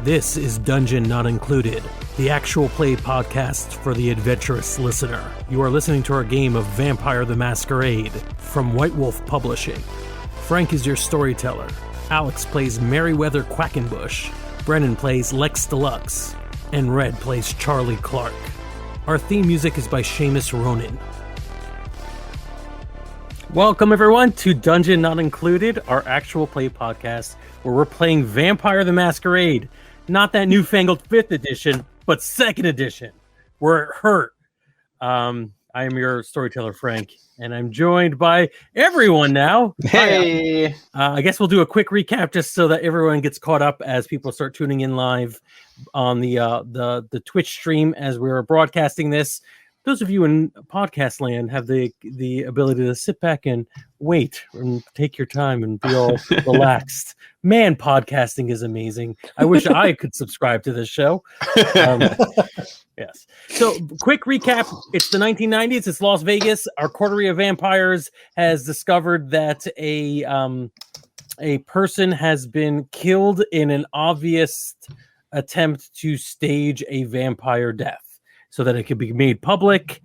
This is Dungeon Not Included, the actual play podcast for the adventurous listener. You are listening to our game of Vampire the Masquerade from White Wolf Publishing. Frank is your storyteller. Alex plays Merryweather Quackenbush. Brennan plays Lex Deluxe. And Red plays Charlie Clark. Our theme music is by Seamus Ronan. Welcome everyone to Dungeon Not Included, our actual play podcast where we're playing Vampire the Masquerade. Not that newfangled 5th edition, but 2nd edition, where it hurt. I am your storyteller, Frank, and I'm joined by everyone now. Hey! I guess we'll do a quick recap just so that everyone gets caught up as people start tuning in live on the Twitch stream as we're broadcasting this. Those of you in podcast land have the ability to sit back and wait and take your time and be all relaxed. Man, podcasting is amazing. I wish I could subscribe to this show. Yes. So, quick recap. It's the 1990s. It's Las Vegas. Our coterie of vampires has discovered that a person has been killed in an obvious attempt to stage a vampire death, so that it could be made public,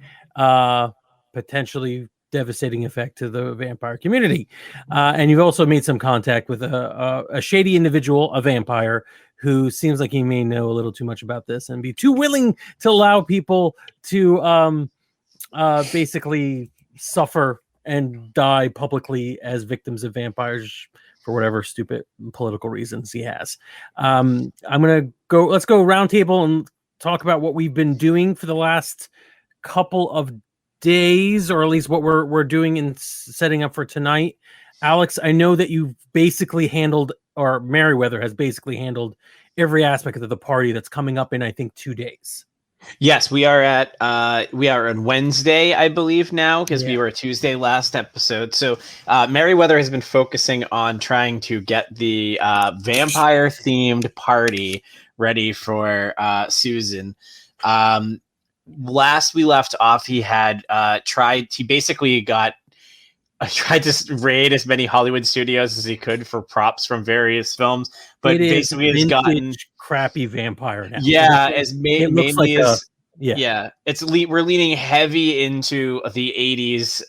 potentially devastating effect to the vampire community. And you've also made some contact with a shady individual, a vampire, who seems like he may know a little too much about this and be too willing to allow people to basically suffer and die publicly as victims of vampires for whatever stupid political reasons he has. Let's go round table and talk about what we've been doing for the last couple of days, or at least what we're doing in setting up for tonight. Alex, I know that you've basically handled, or Merryweather has basically handled every aspect of the party that's coming up in, I think, 2 days. Yes, we are on Wednesday, I believe now, because we were Tuesday last episode. So Merryweather has been focusing on trying to get the vampire-themed party ready for Susan. Last we left off, he had tried to raid as many Hollywood studios as he could for props from various films, but basically has gotten crappy vampire now. Yeah, we're leaning heavy into the 80s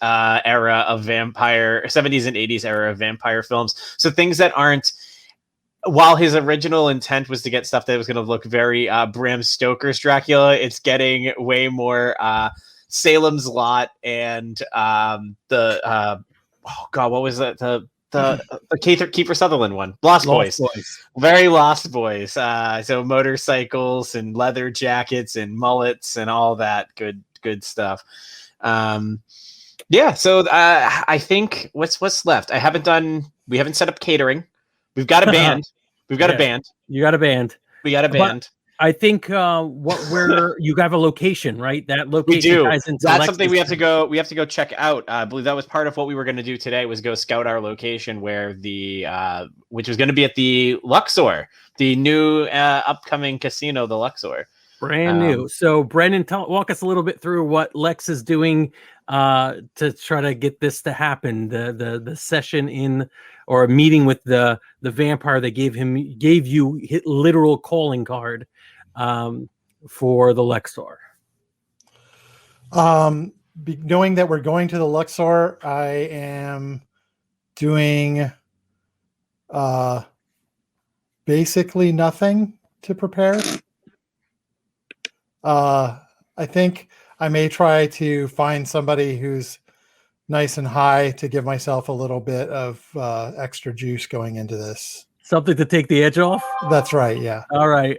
era of vampire, 70s and 80s era of vampire films. So things that aren't, while his original intent was to get stuff that was going to look very Bram Stoker's Dracula, it's getting way more Salem's Lot and what was that? The Kiefer Sutherland one, Lost Boys. Very Lost Boys. So motorcycles and leather jackets and mullets and all that good stuff. So I think what's left. We haven't set up catering. We've got a band. We've got a band. You got a band. We got a band. I think where you have a location, right? That location. We do. Ties into That's something we have to go. We have to go check out. I believe that was part of what we were going to do today, was go scout our location where which was going to be at the Luxor, the new upcoming casino, the Luxor. Brand new. So Brennan, walk us a little bit through what Lex is doing to try to get this to happen. The session in, or a meeting with the vampire that gave you his literal calling card for the Luxor. Knowing that we're going to the Luxor, I am doing basically nothing to prepare. I think I may try to find somebody who's nice and high to give myself a little bit of extra juice going into this. Something to take the edge off? That's right, yeah. All right.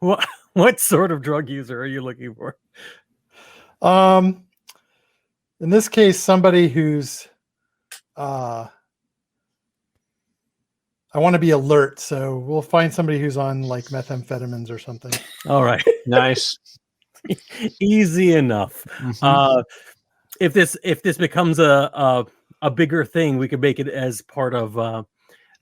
What sort of drug user are you looking for? In this case, somebody who's I want to be alert, so we'll find somebody who's on like methamphetamines or something. All right. Nice. Easy enough. Mm-hmm. If this becomes a a bigger thing, we could make it as part of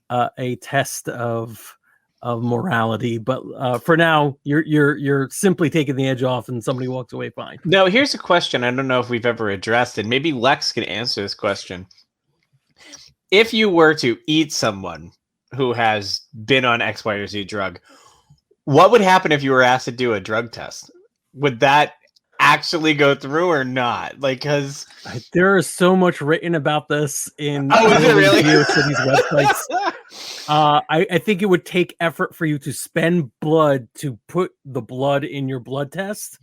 a test of morality. But for now, you're simply taking the edge off, and somebody walks away fine. Now, here's a question I don't know if we've ever addressed it. Maybe Lex can answer this question. If you were to eat someone who has been on X, Y, or Z drug, what would happen if you were asked to do a drug test? Would that actually go through or not? Like, because there is so much written about this in is it really? GeoCities websites. I think it would take effort for you to spend blood to put the blood in your blood test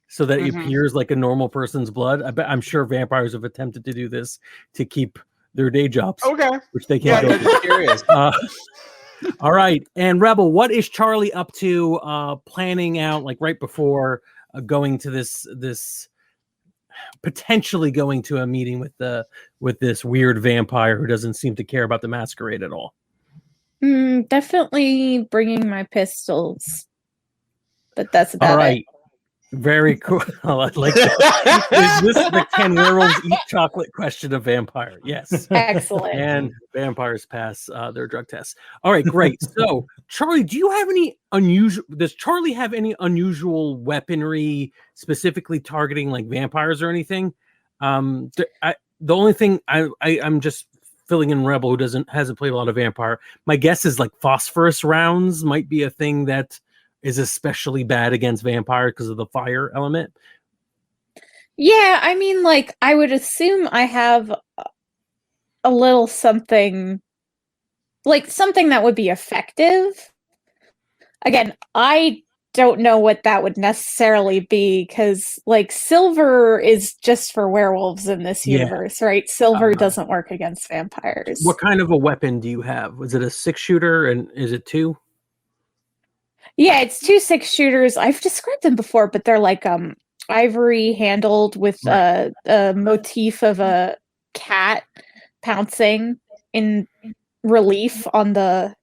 so that it appears like a normal person's blood. I'm sure vampires have attempted to do this to keep their day jobs. Okay. Which they can't go just curious. All right. And Rebel, what is Charlie up to planning out like right before going to this potentially going to a meeting with this weird vampire who doesn't seem to care about the masquerade at all? Definitely bringing my pistols, but that's about all right. it. Very cool. I like that. Is this the can werewolves eat chocolate question of vampire? Yes. Excellent. And vampires pass their drug tests. All right, great. So, Charlie, do you have any does Charlie have any unusual weaponry specifically targeting like vampires or anything? The only thing I'm just filling in Rebel who hasn't played a lot of vampire. My guess is like phosphorus rounds might be a thing that is especially bad against vampire because of the fire element. Yeah, I mean, like, I would assume I have a little something, like something that would be effective. Again, I don't know what that would necessarily be because, like, silver is just for werewolves in this universe, right? Silver doesn't work against vampires. What kind of a weapon do you have? Was it a 6-shooter and is it 2? Yeah, it's 2 6-shooters. I've described them before, but they're like ivory handled with a motif of a cat pouncing in relief on the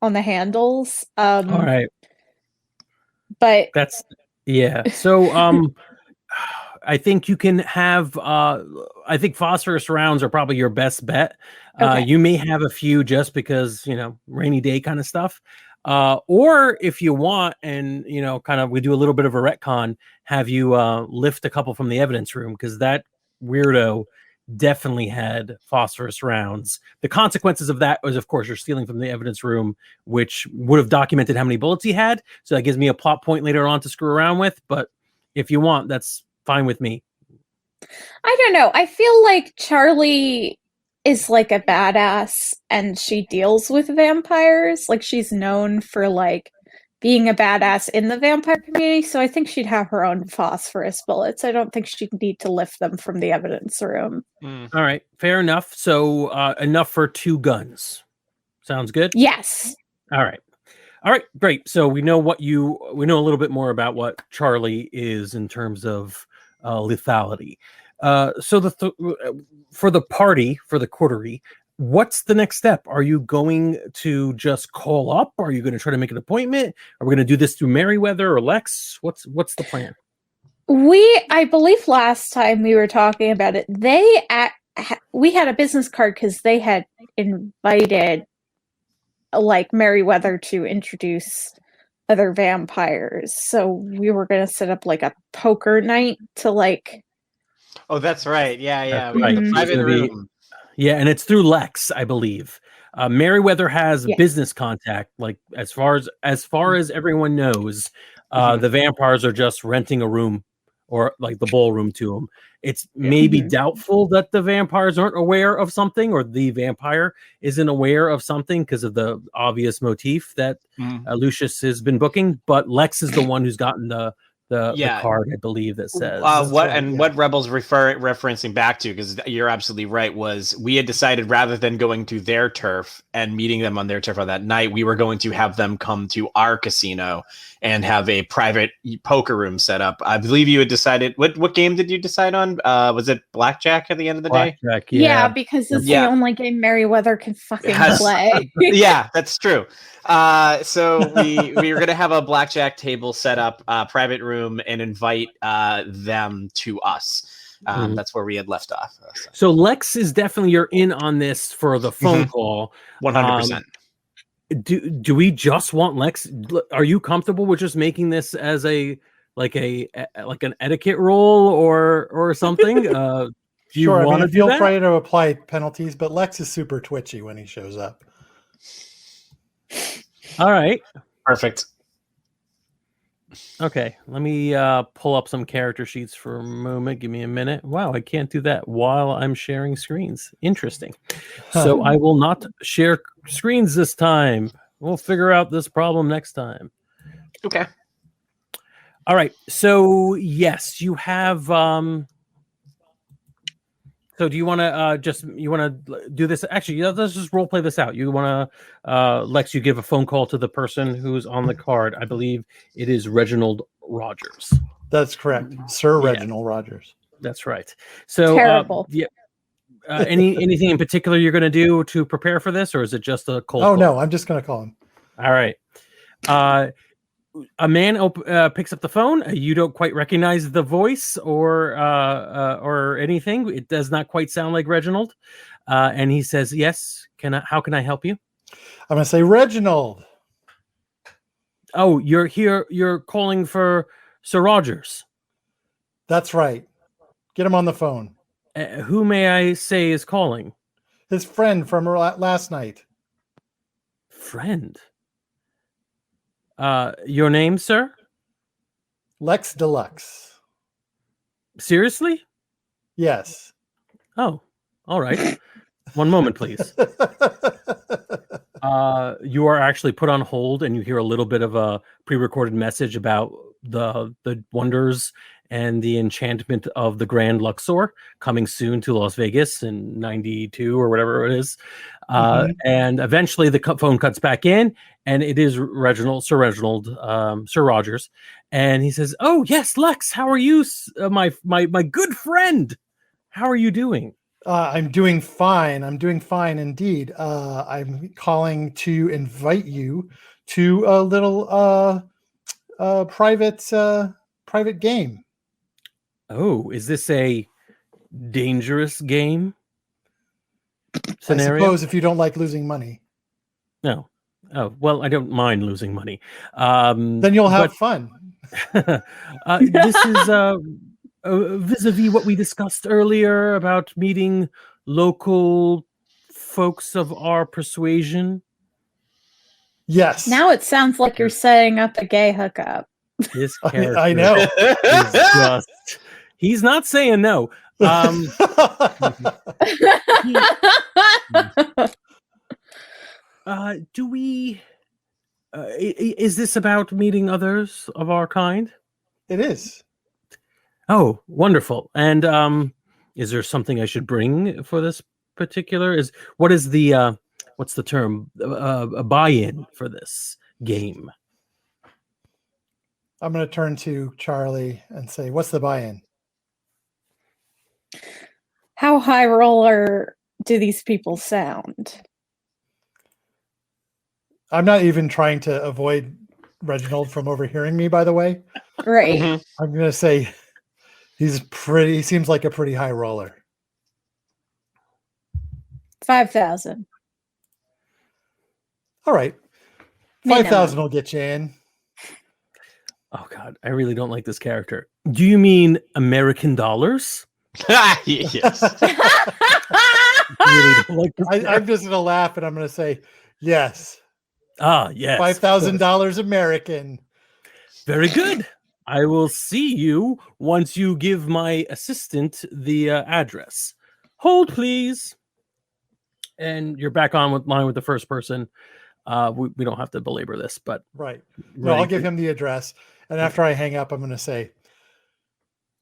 handles. All right. But that's so I think you can have I think phosphorus rounds are probably your best bet. Okay. You may have a few just because, rainy day kind of stuff. Or if you want, and kind of we do a little bit of a retcon, have you lift a couple from the evidence room because that weirdo definitely had phosphorus rounds. The consequences of that was, of course, you're stealing from the evidence room, which would have documented how many bullets he had. So that gives me a plot point later on to screw around with. But if you want, that's fine with me. I don't know. I feel like Charlie is like a badass and she deals with vampires. Like she's known for like being a badass in the vampire community. So I think she'd have her own phosphorus bullets. I don't think she'd need to lift them from the evidence room. All right. Fair enough. So enough for 2 guns. Sounds good? Yes. All right. Great. So we know a little bit more about what Charlie is in terms of lethality. So for the party, for the coterie, what's the next step? Are you going to just call up? Are you going to try to make an appointment? Are we going to do this through Merriweather or Lex? What's the plan? I believe last time we were talking about it, we had a business card because they had invited like Merriweather to introduce other vampires. So we were going to set up like a poker night to like. Oh, that's right. Yeah. That's We right. have a private room. Yeah, and it's through Lex, I believe. Merriweather has Yes. business contact. Like as far as everyone knows, the vampires are just renting a room or like the ballroom to them. It's maybe doubtful that the vampires aren't aware of something or the vampire isn't aware of something because of the obvious motif that Lucius has been booking. But Lex is the one who's gotten the card, I believe, that says what Rebel's referencing back to, because you're absolutely right, was we had decided rather than going to their turf and meeting them on their turf on that night, we were going to have them come to our casino and have a private poker room set up. I believe you had decided what game did you decide on? Was it blackjack at the end of the day? Yeah, because it's the only game Merriweather can fucking play. Yeah, that's true. So we were going to have a blackjack table set up, private room, and invite them to us. That's where we had left off. So Lex is definitely you're in on this for the phone call. 100%. Do we just want Lex? Are you comfortable with just making this as an etiquette role or something? Do you Sure. I want mean, to feel free to apply penalties, but Lex is super twitchy when he shows up. All right. Perfect. Okay, let me pull up some character sheets for a moment. Give me a minute. Wow, I can't do that while I'm sharing screens. Interesting. So I will not share screens this time. We'll figure out this problem next time. Okay. All right. So yes, you have. So do you want to do this? Actually, let's just role play this out. You want to, Lex, you give a phone call to the person who's on the card. I believe it is Reginald Rogers. That's correct. Sir Reginald Rogers. That's right. So Terrible. Anything in particular you're going to do to prepare for this, or is it just a cold call? No, I'm just going to call him. All right. A man picks up the phone. You don't quite recognize the voice or anything. It does not quite sound like Reginald. And he says, "Yes. How can I help you?" I'm going to say, Reginald. Oh, you're here. You're calling for Sir Rogers. That's right. Get him on the phone. Who may I say is calling? His friend from last night. Friend. Your name, sir? Lex Deluxe. Seriously? Yes. Oh, all right. One moment, please. You are actually put on hold, and you hear a little bit of a pre-recorded message about the wonders and the enchantment of the Grand Luxor coming soon to Las Vegas in 92 or whatever it is. And eventually the phone cuts back in, and it is Sir Rogers. And he says, "Oh, yes, Lex, how are you, my good friend? How are you doing?" I'm doing fine. I'm doing fine indeed. I'm calling to invite you to a little private game. Oh, is this a dangerous game scenario? I suppose if you don't like losing money. No. Oh, well, I don't mind losing money. Then you'll have fun. This is vis-a-vis what we discussed earlier about meeting local folks of our persuasion. Yes. Now it sounds like you're setting up a gay hookup. This character I know. is just... He's not saying no. Do we... is this about meeting others of our kind? It is. Oh, wonderful. And is there something I should bring for this particular? What's the term? A buy-in for this game? I'm going to turn to Charlie and say, "What's the buy-in?" How high roller do these people sound? I'm not even trying to avoid Reginald from overhearing me, by the way. Right. I'm going to say he seems like a pretty high roller. 5,000. All right. 5,000 will get you in. Oh God, I really don't like this character. Do you mean American dollars? Yes. Really don't like this I'm just going to laugh and I'm going to say, yes. Yes. $5,000 American. Very good. I will see you once you give my assistant the address. Hold, please. And you're back on with line with the first person. We don't have to belabor this, but right. No, I'll give him the address. And after I hang up, I'm going to say,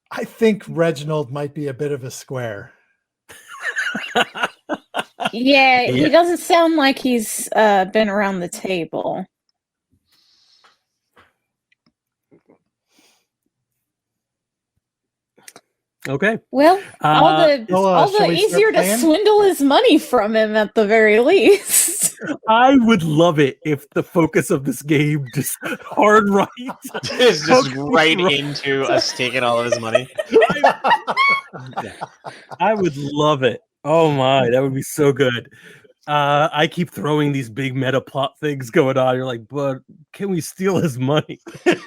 I think Reginald might be a bit of a square. Yeah, he doesn't sound like he's been around the table. Okay. Well, all the easier to swindle his money from him at the very least. I would love it if the focus of this game just hard right. It's just right into us taking all of his money. I would love it. Oh my, that would be so good. I keep throwing these big meta plot things going on. You're like, but can we steal his money?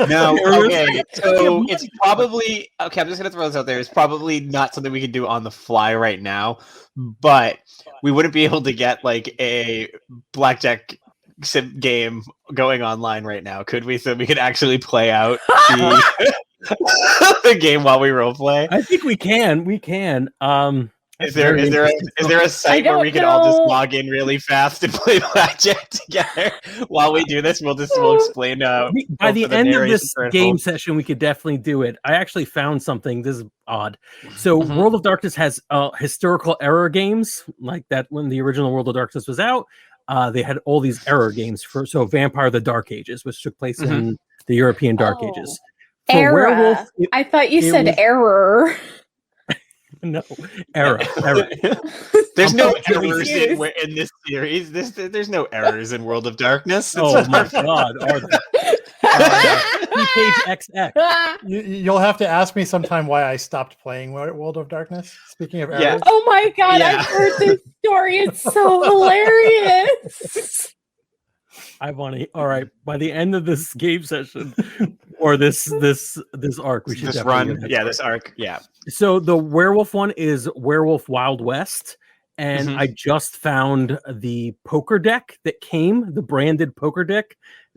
No, okay. So it's probably okay. I'm just gonna throw this out there. It's probably not something we can do on the fly right now, but we wouldn't be able to get like a blackjack sim game going online right now, could we? So we could actually play out the game while we roleplay. I think we can. We can. Is there a site where we can all just log in really fast and play blackjack together while we do this? We'll explain. By the end of this game session, we could definitely do it. I actually found something. This is odd. So World of Darkness has historical error games like that. When the original World of Darkness was out, they had all these error games for Vampire: The Dark Ages, which took place in the European Dark Ages. For Era. Werewolf, I thought you said error. No, error. There's no errors in this series. There's no errors in World of Darkness. Oh my god, are there? Page XX. You'll have to ask me sometime why I stopped playing World of Darkness. Speaking of errors. Oh my god, I've heard this story. It's so hilarious. I want to. All right, by the end of this game session, or this arc, we should just run. Yeah, this arc. Yeah. So the werewolf one is Werewolf Wild West, and I just found the poker deck that came, the branded poker deck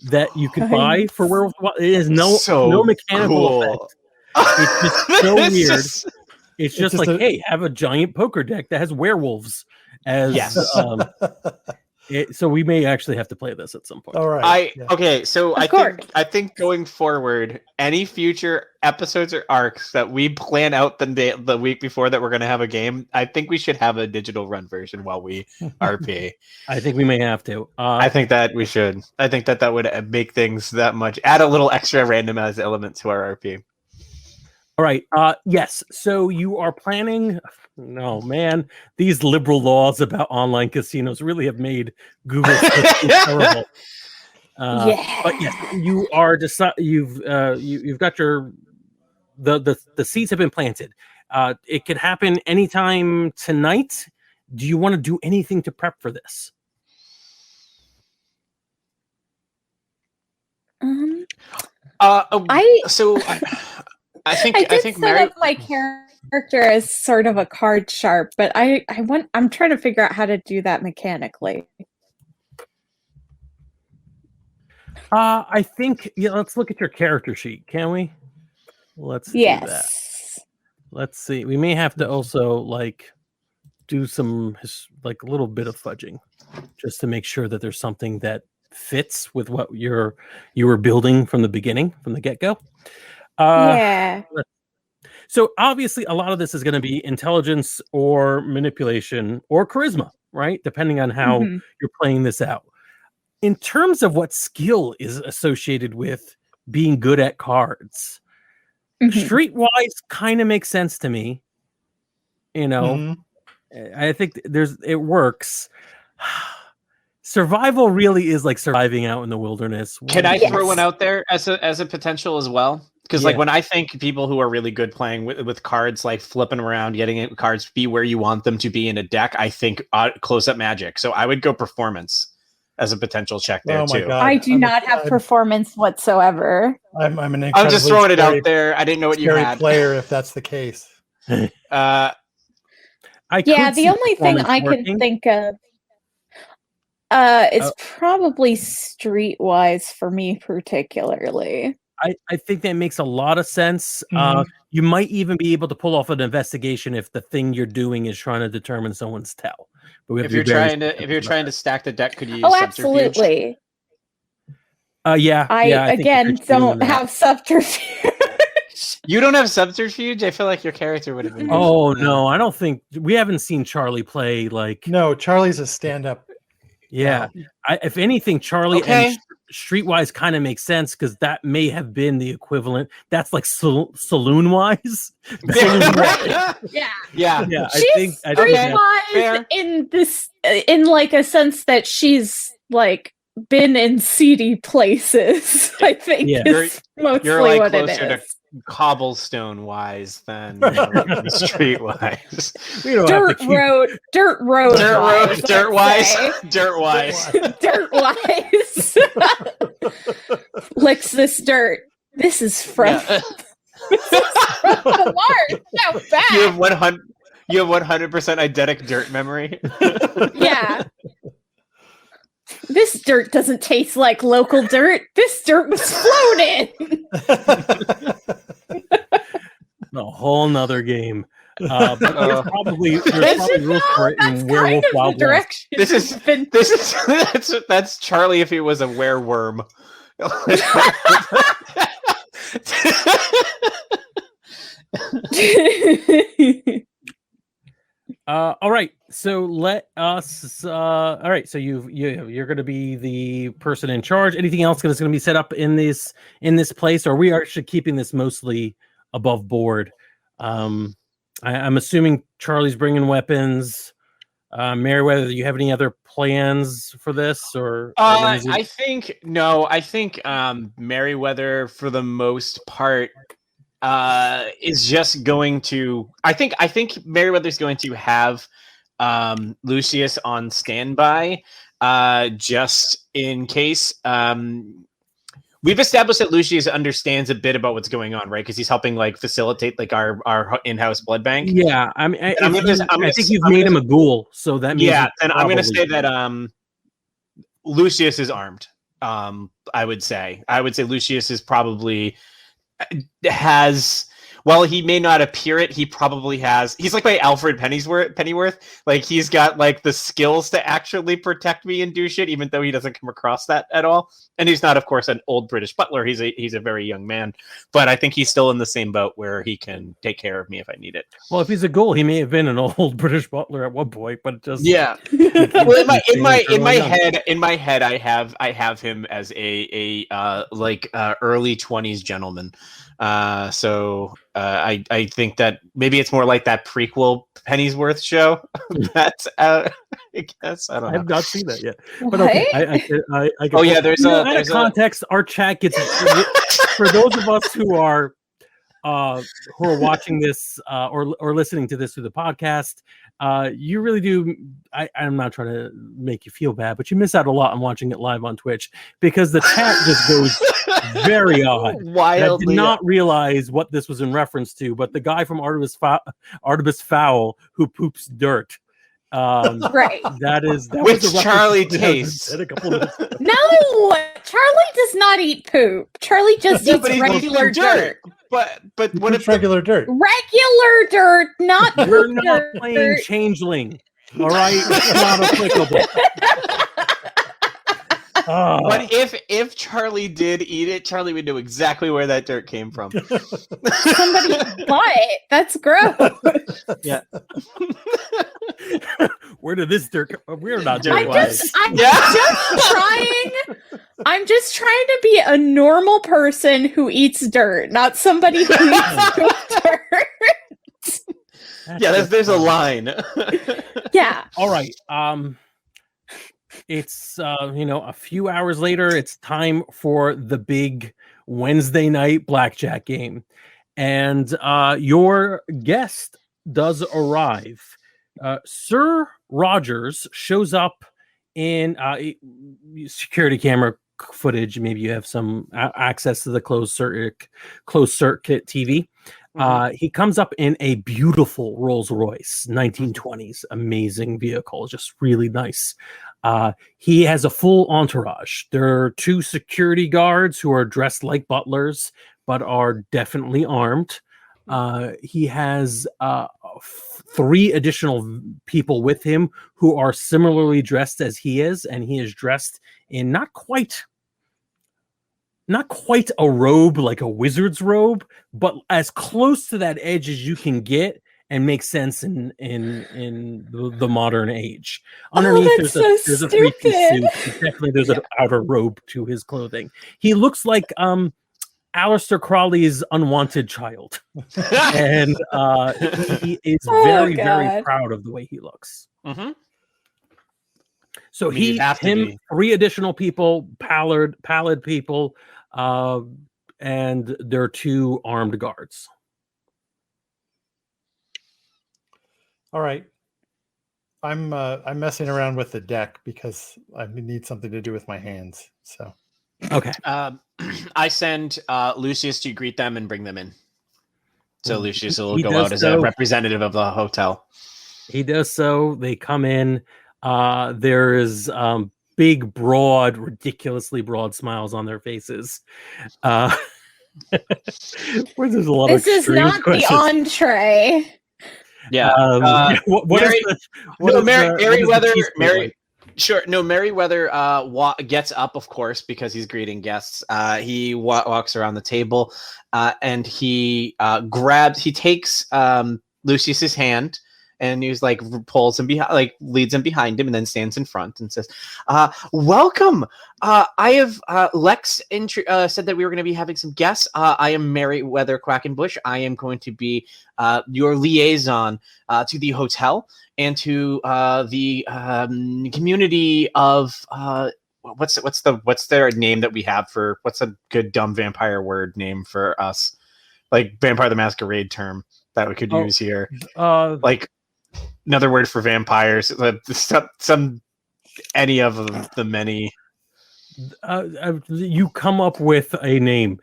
that you could buy for Werewolf. It is no mechanical effect. It's just so weird. It's just like, hey, have a giant poker deck that has werewolves as. Yes. So we may actually have to play this at some point. All right. Okay. So I think going forward, any future episodes or arcs that we plan out the week before that we're going to have a game, I think we should have a digital run version while we RP. I think we may have to. I think that we should. I think that would make things that much. Add a little extra randomized element to our RP. All right. Yes. So you are planning. No, man, these liberal laws about online casinos really have made Google terrible. But yes, you are you've got your the seeds have been planted. It could happen anytime tonight. Do you want to do anything to prep for this? I think set up my character as sort of a card sharp, but I'm trying to figure out how to do that mechanically. I think let's look at your character sheet, can we? Let's do that. Let's see. We may have to also do some a little bit of fudging just to make sure that there's something that fits with what you were building from the beginning, from the get-go. So obviously a lot of this is going to be intelligence or manipulation or charisma, right? Depending on how you're playing this out. In terms of what skill is associated with being good at cards, streetwise kind of makes sense to me. I think it works. Survival really is like surviving out in the wilderness. Can I throw one out there as a potential as well? Because when I think people who are really good playing with cards, like flipping around, getting cards be where you want them to be in a deck, I think close-up magic. So I would go performance as a potential check there too. God. I do not have performance whatsoever. I'm just throwing it out there. I didn't know what you had. Player, if that's the case. The only thing I can think of is probably streetwise for me particularly. I think that makes a lot of sense. You might even be able to pull off an investigation if the thing you're doing is trying to determine someone's tell. But if you're trying to stack the deck, could you use subterfuge? Absolutely. I again don't have subterfuge. You don't have subterfuge? I feel like your character would have been. Oh no, I don't think we haven't seen Charlie play No, Charlie's a stand-up. Yeah, if anything, Charlie Streetwise kind of makes sense because that may have been the equivalent. That's like saloon wise. Yeah. Yeah. Yeah, She's I think that's streetwise in this, in like a sense that she's like been in seedy places. I think Yeah. is mostly You're like what it closer to is. cobblestone wise than street wise. we don't have to Dirt keep road, Dirt wise, wise. let's Dirt wise. say. Dirt wise. Licks this dirt. This is from Yeah. this is from the Mars. How bad. You have 100% eidetic dirt memory. Yeah. This dirt doesn't taste like local dirt. This dirt was floated. a whole nother game. But there's probably rules for it That's in kind Werewolf of the Wild West. direction. This is that's Charlie if he was a wereworm. All right, so let us. All right, so you're going to be the person in charge. Anything else that's going to be set up in this place, or we are actually keeping this mostly above board? I'm assuming Charlie's bringing weapons. Meriwether, do you have any other plans for this, or I think Meriwether, for the most part, is just going to. I think Meriwether's going to have Lucius on standby, just in case. We've established that Lucius understands a bit about what's going on, right? Because he's helping like facilitate like our in-house blood bank. Yeah, I mean, I think you've I'm made gonna- him a ghoul, so that means Yeah, and I'm going to probably- say that Lucius is armed. I would say Lucius is probably has. While he may not appear it, he probably has. He's like my Alfred Pennyworth. Like he's got like the skills to actually protect me and do shit, even though he doesn't come across that at all. And he's not, of course, an old British butler. He's a very young man, but I think he's still in the same boat where he can take care of me if I need it. Well, if he's a ghoul, he may have been an old British butler at one point, but just Yeah. Well, in my head, I have him as a early 20s gentleman. So I think that maybe it's more like that prequel Pennyworth show. That's I guess I don't know. I have not seen that yet. But What? okay, I Oh yeah, there's out of context. Our chat gets for those of us who are watching this or listening to this through the podcast. You really do. I'm not trying to make you feel bad, but you miss out a lot on watching it live on Twitch because the chat just goes very odd. wildly. I did not realize what this was in reference to, but the guy from Artemis Fowl who poops dirt. Right. That Which was a Charlie reference tastes. a couple minutes ago. No, Charlie does not eat poop. Charlie just Yeah, eats but he's regular eating dirt. But what It's if regular dirt. Regular dirt, not We're poop not dirt. playing Changeling. All right, it's not applicable. But if Charlie did eat it, Charlie would know exactly where that dirt came from. Somebody bought it. That's gross. Yeah. Where did this dirt come? We're not Dirt doing wise. I'm just trying to be a normal person who eats dirt, not somebody who eats poop dirt. Yeah, there's a line. Yeah. All right. It's a few hours later. It's time for the big Wednesday night blackjack game, and your guest does arrive. Sir Rogers shows up in security camera footage. Maybe you have some access to the closed circuit TV. He comes up in a beautiful Rolls-Royce 1920s, amazing vehicle, just really nice. He has a full entourage. There are 2 security guards who are dressed like butlers, but are definitely armed. He has 3 additional people with him who are similarly dressed as he is, and he is dressed in not quite a robe like a wizard's robe, but as close to that edge as you can get, and make sense in the modern age. Underneath, that's there's so a three-piece stupid. suit. Definitely, there's an outer robe to his clothing. He looks like Aleister Crowley's unwanted child, and he is very God. proud of the way he looks. Mm-hmm. So I mean, you'd have to him, be. 3 additional people, pallid people, and there are 2 armed guards. All right. I'm messing around with the deck because I need something to do with my hands. So Okay. I send Lucius to greet them and bring them in. So Lucius will He go does out as so. a representative of the hotel. He does so. They come in. There is big, broad, ridiculously broad smiles on their faces. Where there's a lot This of is extreme not questions. the entree. Yeah. What is the? What is Merryweather. the cheesecake like? Sure. No, Merryweather gets up, of course, because he's greeting guests. He walks around the table, and he takes Lucius's hand, and he's like pulls him behind, like leads him behind him, and then stands in front and says, "Welcome. I have Lex said that we were going to be having some guests. I am Merryweather Quackenbush. I am going to be your liaison to the hotel and to the community of what's their name that we have for what's a good dumb vampire word name for us, like Vampire the Masquerade term that we could use here, like another word for vampires, some any of the many. You come up with a name.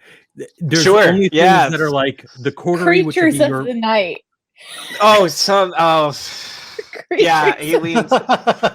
There's Sure, only things yeah. that are like the coterie, which would Creatures be of your the night. Yeah, Creatures aliens.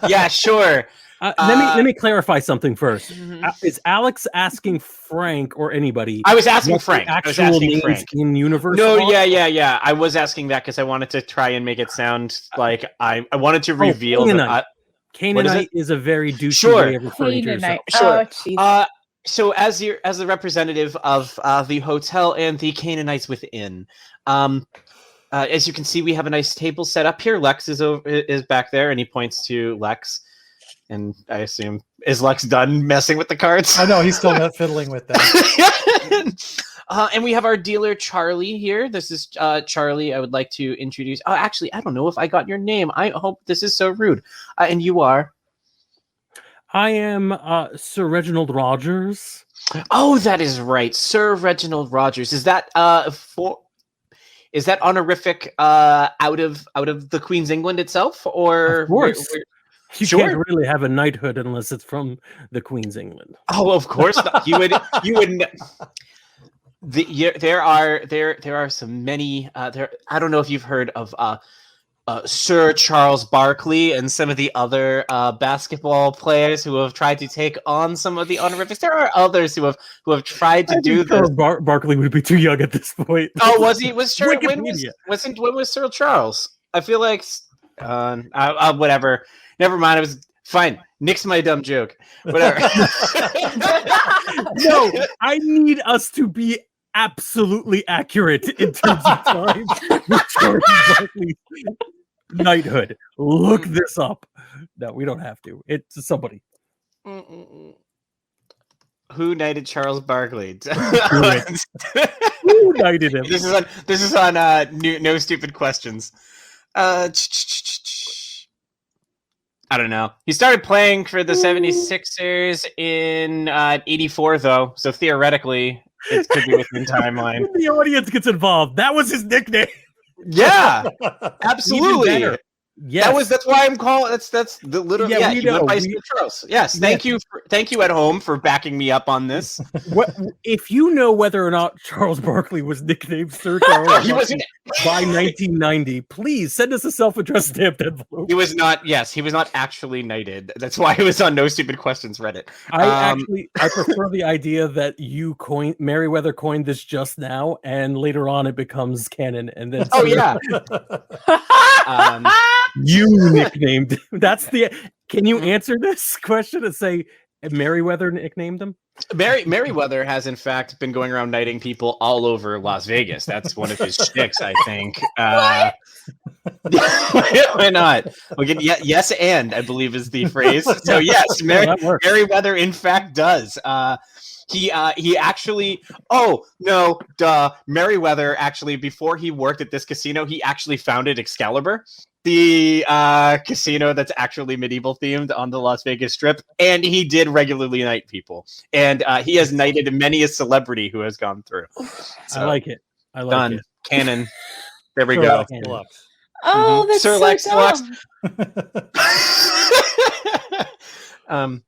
Yeah, sure. let me clarify something first. Mhm. Is Alex asking Frank or anybody? I was asking what the Frank. I was Actual asking names Frank. in universe. No, are? yeah. I was asking that because I wanted to try and make it sound like I wanted to reveal that. Canaanite is a very douchey Sure. way of referring to yourself. Sure. Oh, jeez. So as the representative of the hotel and the Canaanites within, as you can see, we have a nice table set up here. Lex is back there, and he points to Lex. And I assume, is Lex done messing with the cards? I know he's still not fiddling with that. And we have our dealer Charlie here. This is Charlie. I would like to introduce. Oh, actually, I don't know if I got your name. I hope this is so rude. And you are? I am Sir Reginald Rogers. Oh, that is right, Sir Reginald Rogers. Is that Is that honorific out of the Queen's England itself, or of course? You Sure. can't really have a knighthood unless it's from the Queen's England. Oh, of course not. You would. There are so many. There. I don't know if you've heard of Sir Charles Barkley and some of the other basketball players who have tried to take on some of the honorifics. There are others who have tried to do this. Barkley would be too young at this point. Oh, was he? Was Sir? When Wikipedia. when was Sir Charles? I feel like whatever. Never mind. It was fine. Nix my dumb joke. Whatever. No, I need us to be absolutely accurate in terms of time with Charles Barkley's knighthood. Look this up. No, we don't have to. It's somebody. Who knighted Charles Barkley? Who knighted him? This is on no stupid questions. I don't know. He started playing for the 76ers in 84, though. So theoretically, it could be within timeline. When the audience gets involved. That was his nickname. Yeah, absolutely. Yes. That's why I'm calling. That's the literal. Yeah, we you went know. by Sir Charles. Yes, thank you at home for backing me up on this. What if you know whether or not Charles Barkley was nicknamed Sir Charles He wasn't by 1990? Please send us a self-addressed stamped envelope. He was not. Yes, he was not actually knighted. That's why he was on No Stupid Questions Reddit. I prefer the idea that Merryweather coined this just now, and later on it becomes canon, and then you nicknamed. That's the. Can you answer this question and say Merryweather nicknamed him? Merryweather has in fact been going around knighting people all over Las Vegas. That's one of his shticks, I think. Why not? We can, yes, and I believe is the phrase. So yes, Merriweather in fact does. He actually. Oh no, duh. Merriweather actually, before he worked at this casino, he actually founded Excalibur, the casino that's actually medieval themed on the Las Vegas Strip, and he did regularly knight people, and he has knighted many a celebrity who has gone through. So, I like it. I like done. it. Canon. There we Sir go. Lex Deluxe. Oh, that's Sir so Lex Deluxe. dumb.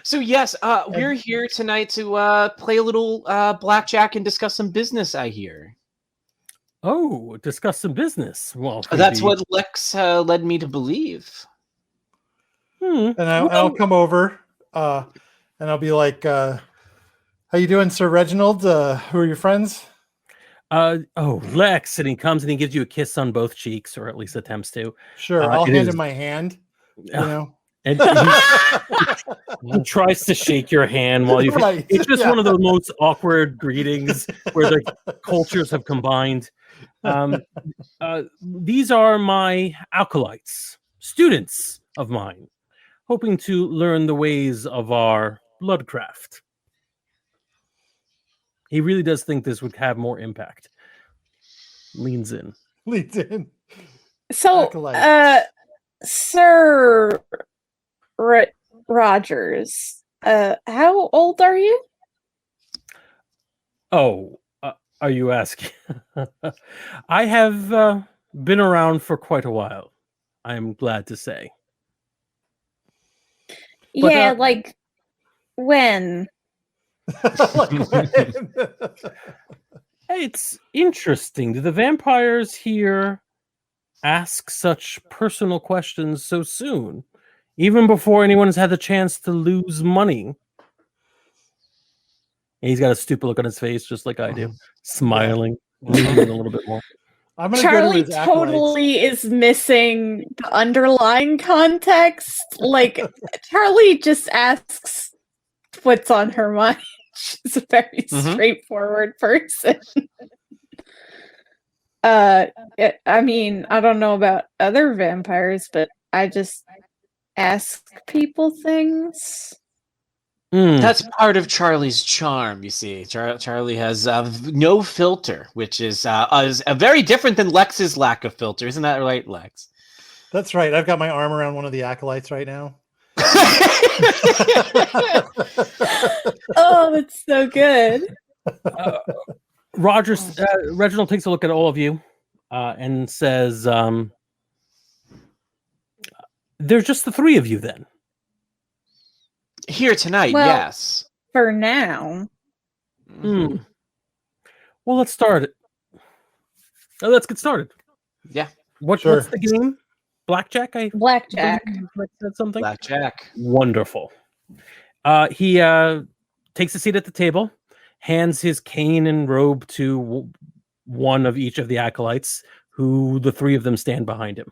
So yes, we're here tonight to play a little blackjack and discuss some business. I hear. Oh, discuss some business. Well, That's what Lex led me to believe. And I'll come over and I'll be like, how you doing, Sir Reginald? Who are your friends? Lex, and he comes and he gives you a kiss on both cheeks, or at least attempts to. Sure, I'll hand him my hand. You know, And he tries to shake your hand while you. Right, It's just one of the most awkward greetings where the cultures have combined. These are my acolytes, students of mine, hoping to learn the ways of our bloodcraft. He really does think this would have more impact. Leans in. leads in. So, Acolyte. Sir Rogers, how old are you? Oh, are you asking? I have been around for quite a while, I'm glad to say. But, Yeah, like when? Like when? It's interesting. Do the vampires here ask such personal questions so soon, even before anyone has had the chance to lose money? And he's got a stupid look on his face, just like I do, smiling, leaning in a little bit more. I'm gonna Charlie go to his acolytes. totally is missing the underlying context. Like, Charlie just asks what's on her mind. She's a very straightforward person. I mean, I don't know about other vampires, but I just ask people things. That's part of Charlie's charm, you see. Charlie has no filter, which is very different than Lex's lack of filter. Isn't that right, Lex? That's right. I've got my arm around one of the acolytes right now. Oh, that's so good. Reginald takes a look at all of you and says, there's just the three of you then. Here tonight, Well, yes. For now. Well, let's start it. Let's get started. Yeah. What's the game? Blackjack? Blackjack. Said something? Blackjack. Wonderful. He takes a seat at the table, hands his cane and robe to one of each of the acolytes, who the three of them stand behind him.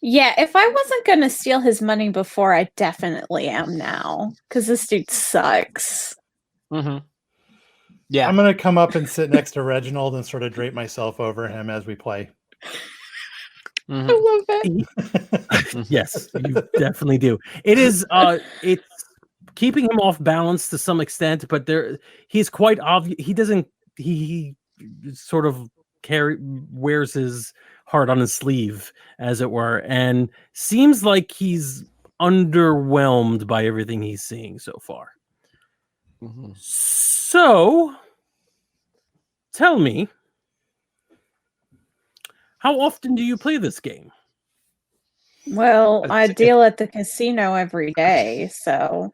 Yeah, if I wasn't going to steal his money before, I definitely am now. Because this dude sucks. Yeah. I'm gonna come up and sit next to Reginald and sort of drape myself over him as we play. I love it. Yes, you definitely do. It is it's keeping him off balance to some extent, but he's quite obvious. He sort of wears his heart on his sleeve, as it were, and seems like he's underwhelmed by everything he's seeing so far. So tell me, how often do you play this game? Well, I deal at the casino every day, so.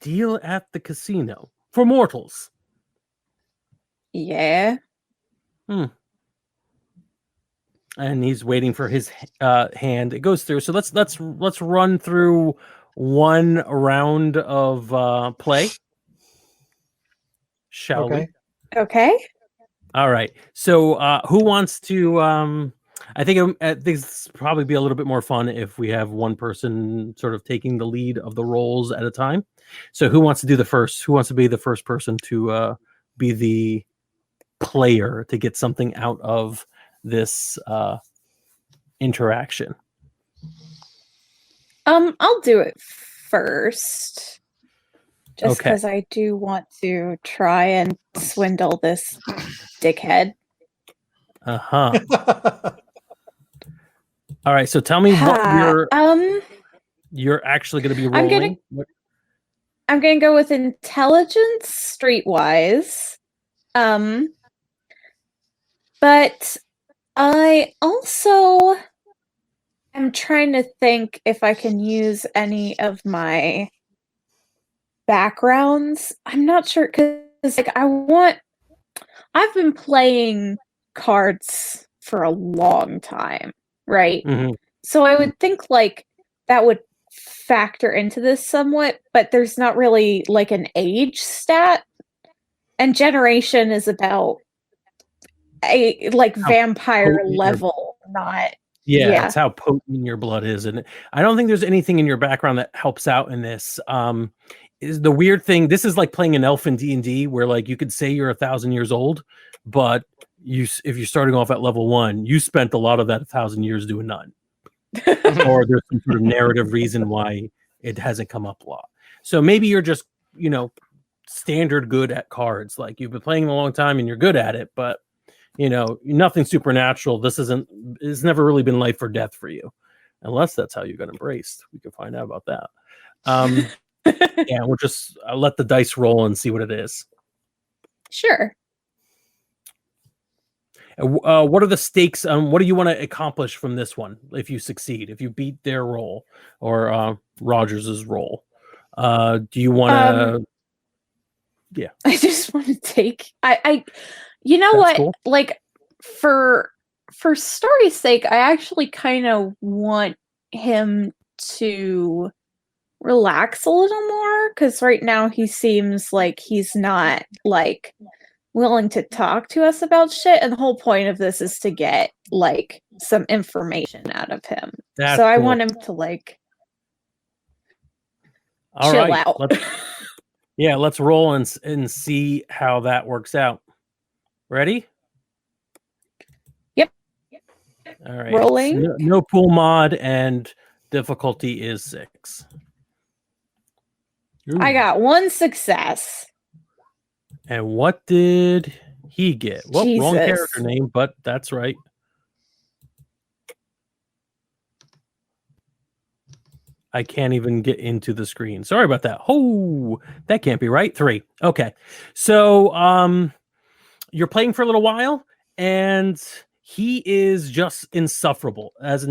Deal at the casino for mortals. Yeah. And he's waiting for his hand. It goes through. So let's run through one round of play. Shall we? Okay. All right. So who wants to? I think this probably be a little bit more fun if we have one person sort of taking the lead of the roles at a time. So who wants to do the first? Who wants to be the first person to be the player to get something out of this interaction? I'll do it first. Just Okay. because I do want to try and swindle this dickhead. Uh-huh. All right, so tell me what you're actually going to be rolling. I'm gonna go with intelligence streetwise. But I also am trying to think if I can use any of my backgrounds. I'm not sure because like I've been playing cards for a long time, right? Mhm. So I would think like that would factor into this somewhat, but there's not really like an age stat. And generation is about a like vampire level, not yeah, it's how potent your blood is. And I don't think there's anything in your background that helps out in this. Is the weird thing, this is like playing an elf in D&D where like you could say you're 1,000 years old, but if you're starting off at level 1, you spent a lot of that 1,000 years doing none. Or there's some sort of narrative reason why it hasn't come up a lot. So maybe you're just, standard good at cards. Like you've been playing them a long time and you're good at it, but nothing supernatural. It's never really been life or death for you, unless that's how you got embraced. We can find out about that. Yeah, we'll just let the dice roll and see what it is. Sure. What are the stakes? What do you want to accomplish from this one? If you succeed, if you beat their roll or Rogers's roll, do you want to? Yeah, I just want to take. You know what? Cool. Like for story's sake, I actually kind of want him to relax a little more because right now he seems like he's not like willing to talk to us about shit, and the whole point of this is to get like some information out of him. That's so I cool. want him to like All chill right. out. Let's roll and see how that works out. Ready? Yep. All right. Rolling. No pool mod and difficulty is 6. Ooh. I got 1 success. And what did he get? Well, wrong Jesus. character name, but that's right. I can't even get into the screen. Sorry about that. Oh, that can't be right. 3. Okay. So you're playing for a little while, and he is just insufferable as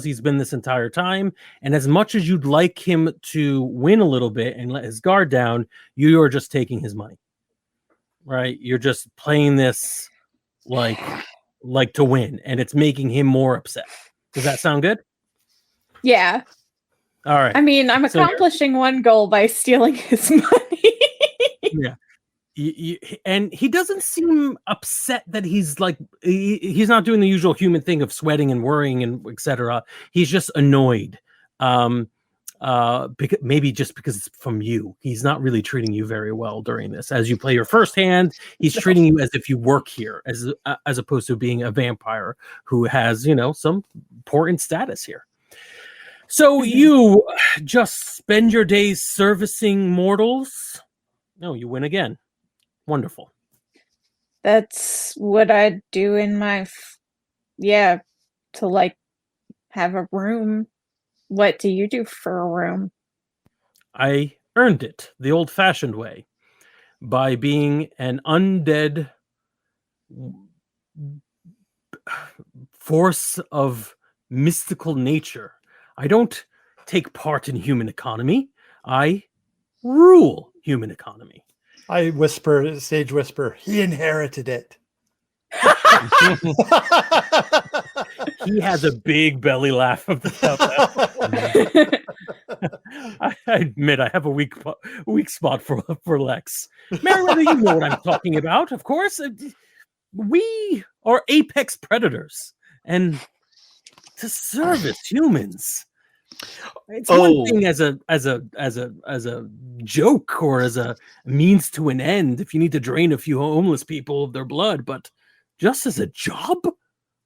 he's been this entire time. And as much as you'd like him to win a little bit and let his guard down, you are just taking his money. Right? You're just playing this like to win, and it's making him more upset. Does that sound good? Yeah. All right. I mean, I'm accomplishing one goal by stealing his money. Yeah. And he doesn't seem upset that he's like he's not doing the usual human thing of sweating and worrying and etc. He's just annoyed. Because maybe just because it's from you. He's not really treating you very well during this. As you play your first hand, he's treating you as if you work here, as opposed to being a vampire who has, some important status here. So you just spend your days servicing mortals. No, you win again. Wonderful. That's what I do in my to like have a room. What do you do for a room? I earned it the old-fashioned way by being an undead force of mystical nature. I don't take part in human economy. I rule human economy. I sage whisper, he inherited it. He has a big belly laugh about that. I admit I have a weak spot for Lex. Meriwether, you know what I'm talking about, of course. We are apex predators, and to service humans. It's one thing as a joke or as a means to an end if you need to drain a few homeless people of their blood, but just as a job?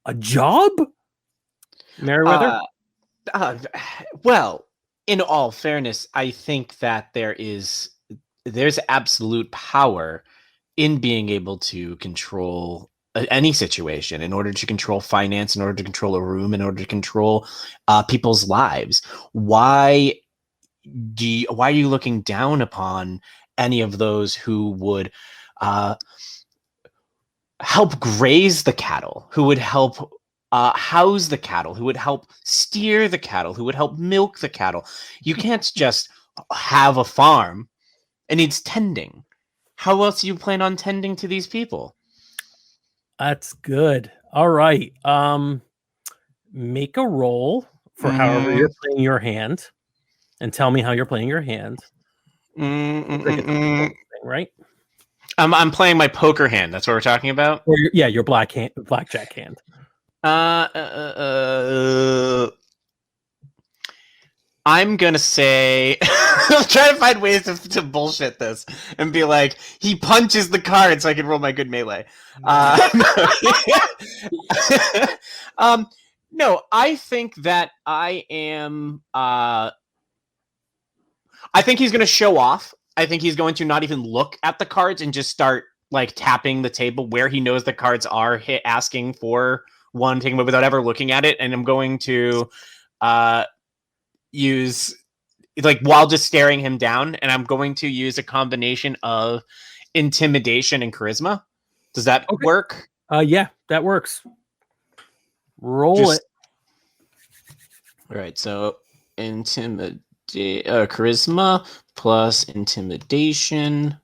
A job? Meriwether? Well, in all fairness, I think that there's absolute power in being able to control any situation, in order to control finance, in order to control a room, in order to control people's lives. Why are you looking down upon any of those who would help graze the cattle, who would help house the cattle, who would help steer the cattle, who would help milk the cattle? You can't just have a farm. It needs tending. How else do you plan on tending to these people? That's good. All right. Make a roll for however you're playing your hand, and tell me how you're playing your hand. Right? I'm playing my poker hand. That's what we're talking about. Or your blackjack hand. I'm gonna say I'm trying to find ways to bullshit this and be like, he punches the card so I can roll my good melee. No, I think that I am. I think he's gonna show off. I think he's going to not even look at the cards and just start like tapping the table where he knows the cards are, asking for one, taking it without ever looking at it. And I'm going to use, like, while just staring him down, and I'm going to use a combination of intimidation and charisma. Does that work? Yeah, that works. Roll it. All right, so charisma plus intimidation.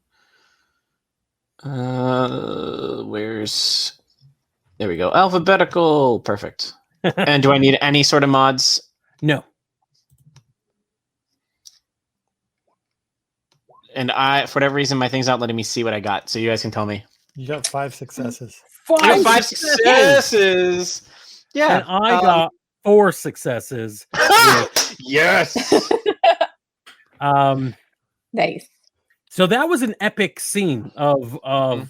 There we go. Alphabetical. Perfect. And do I need any sort of mods? No. And for whatever reason, my thing's not letting me see what I got. So you guys can tell me. You got 5 successes. I got 5 successes. Yeah. And I got 4 successes. Yes. Nice. So that was an epic scene of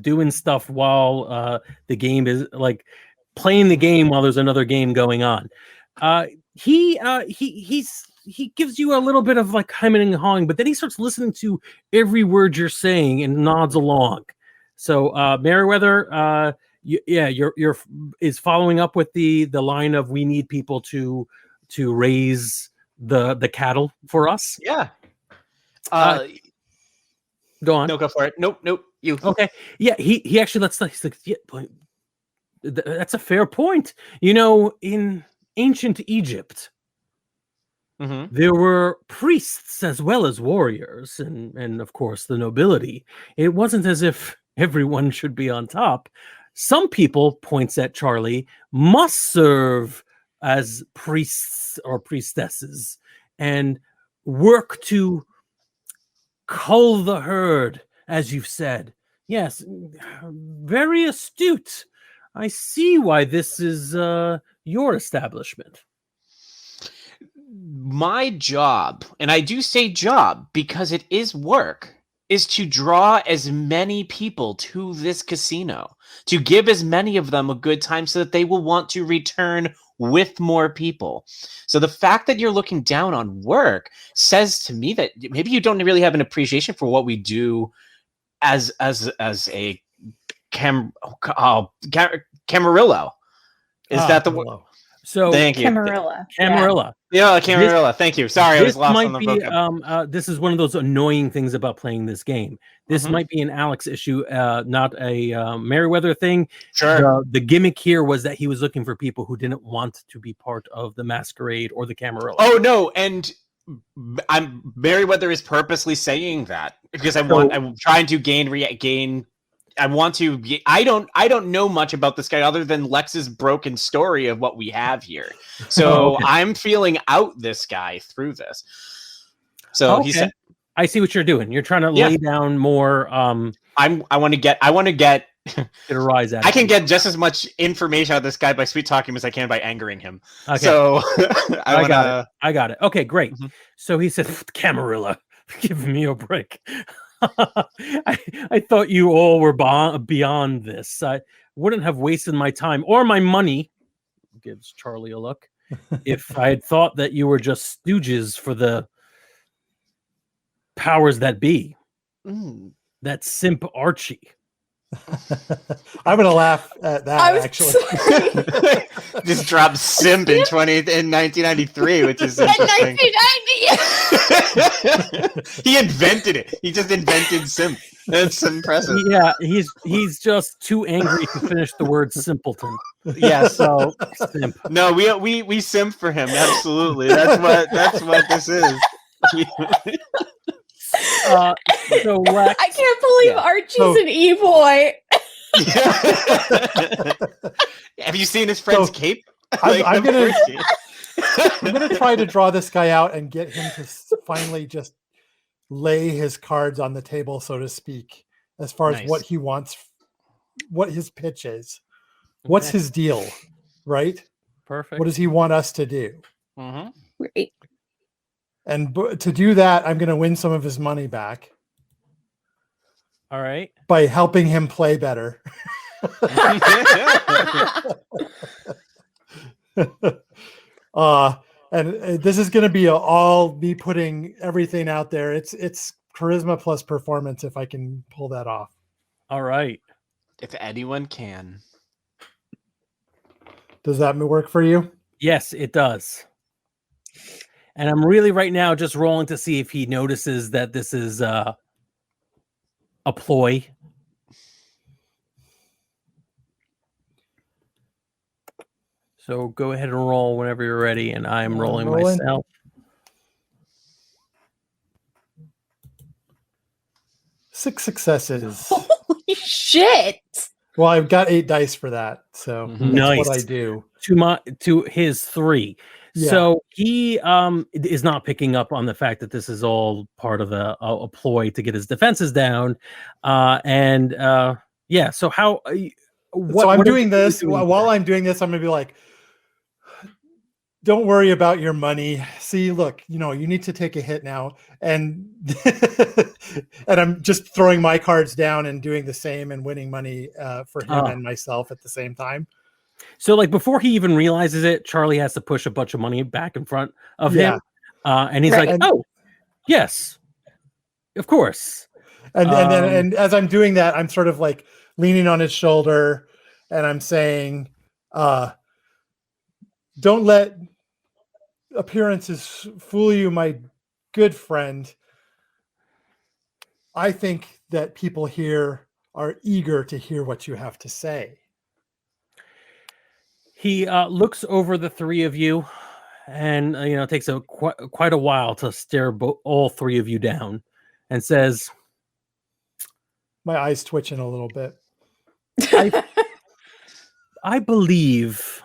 doing stuff while the game is like playing the game while there's another game going on. He gives you a little bit of like hemming and hawing, but then he starts listening to every word you're saying and nods along. So Meriwether, you're is following up with the line of, we need people to raise the cattle for us. Yeah. Go on. No, go for it. Nope. You. Okay. Yeah, he actually lets he's like, yeah, that's a fair point. You know, in ancient Egypt, there were priests as well as warriors, and of course the nobility. It wasn't as if everyone should be on top. Some people, points at Charlie, must serve as priests or priestesses and work to cull the herd, as you've said. Yes, very astute. I see why this is your establishment. My job, and I do say job because it is work, is to draw as many people to this casino, to give as many of them a good time so that they will want to return with more people. So the fact that you're looking down on work says to me that maybe you don't really have an appreciation for what we do as a Camarillo. Is that the word? So thank you. Camarilla. Yeah, Camarilla. Thank you. Sorry, I was lost on the vocab. This is one of those annoying things about playing this game. This might be an Alex issue, not a Meriwether thing. Sure. The gimmick here was that he was looking for people who didn't want to be part of the masquerade or the Camarilla. Oh no, and Meriwether is purposely saying that because I'm trying to gain. I want to. I don't know much about this guy other than Lex's broken story of what we have here. So I'm feeling out this guy through this. So he said, "I see what you're doing. You're trying to lay down more." I want to get. Get a rise out. I can get just as much information out of this guy by sweet talking him as I can by angering him. Okay. So I got it. Okay, great. So he said, "Camarilla, give me a break." I thought you all were beyond this. I wouldn't have wasted my time or my money, gives Charlie a look, if I had thought that you were just stooges for the powers that be. That simp Archie. I'm gonna laugh at that actually. Just dropped simp in 1993, which is interesting. 1990. He invented it. He just invented simp. That's impressive. Yeah, he's just too angry to finish the word simpleton. Yeah, so simp. No, we simp for him. Absolutely. That's what this is. So Lex, I can't believe Archie's an e-boy. Have you seen his friend's cape? I'm gonna try to draw this guy out and get him to finally just lay his cards on the table, so to speak, as far as what he wants, what his pitch is, what's his deal, right? Perfect. What does he want us to do? Right. And to do that, I'm going to win some of his money back. All right. By helping him play better. And this is going to be all me putting everything out there. It's charisma plus performance if I can pull that off. All right. If anyone can. Does that work for you? Yes, it does. And I'm really right now just rolling to see if he notices that this is a ploy. So go ahead and roll whenever you're ready, and I'm rolling myself. 6 successes. Holy shit! Well, I've got 8 dice for that, so that's what I do. To his 3. Yeah. So he is not picking up on the fact that this is all part of a ploy to get his defenses down. So how? So I'm doing this. While I'm doing this, I'm going to be like, don't worry about your money. See, look, you need to take a hit now. And and I'm just throwing my cards down and doing the same and winning money for him and myself at the same time. So, like, before he even realizes it, Charlie has to push a bunch of money back in front of him. And he's like, oh, yes, of course. And as I'm doing that, I'm sort of like leaning on his shoulder and I'm saying, don't let appearances fool you, my good friend. I think that people here are eager to hear what you have to say. He looks over the 3 of you, and it takes quite a while to stare all 3 of you down, and says, "My eyes twitching a little bit. I believe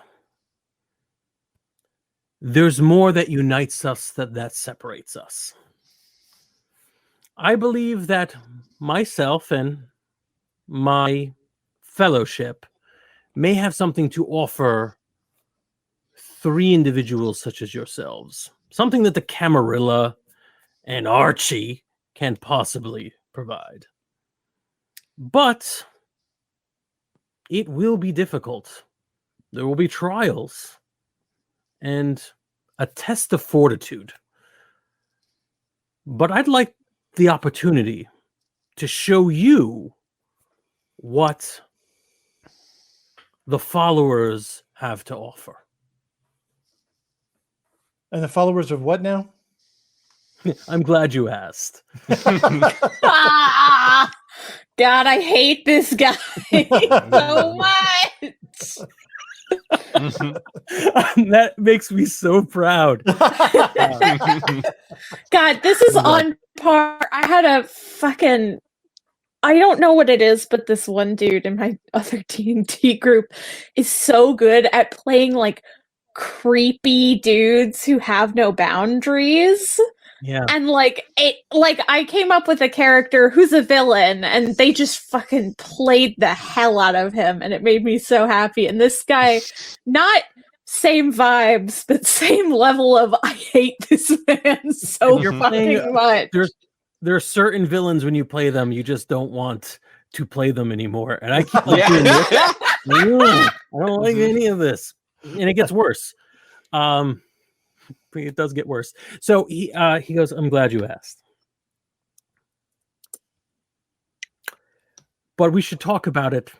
there's more that unites us that separates us. I believe that myself and my fellowship may have something to offer 3 individuals such as yourselves. Something that the Camarilla and Archie can't possibly provide. But it will be difficult. There will be trials and a test of fortitude. But I'd like the opportunity to show you what the followers have to offer." And the followers of what now? I'm glad you asked. God, I hate this guy so much. That makes me so proud. God, this is on par. I had a fucking... I don't know what it is, but this one dude in my other D&D group is so good at playing like creepy dudes who have no boundaries. Yeah. And I came up with a character who's a villain and they just fucking played the hell out of him and it made me so happy. And this guy, not same vibes, but same level of I hate this man so fucking much. there are certain villains when you play them, you just don't want to play them anymore. And I keep doing this. I don't like any of this, and it gets worse. It does get worse. So he goes, "I'm glad you asked, but we should talk about it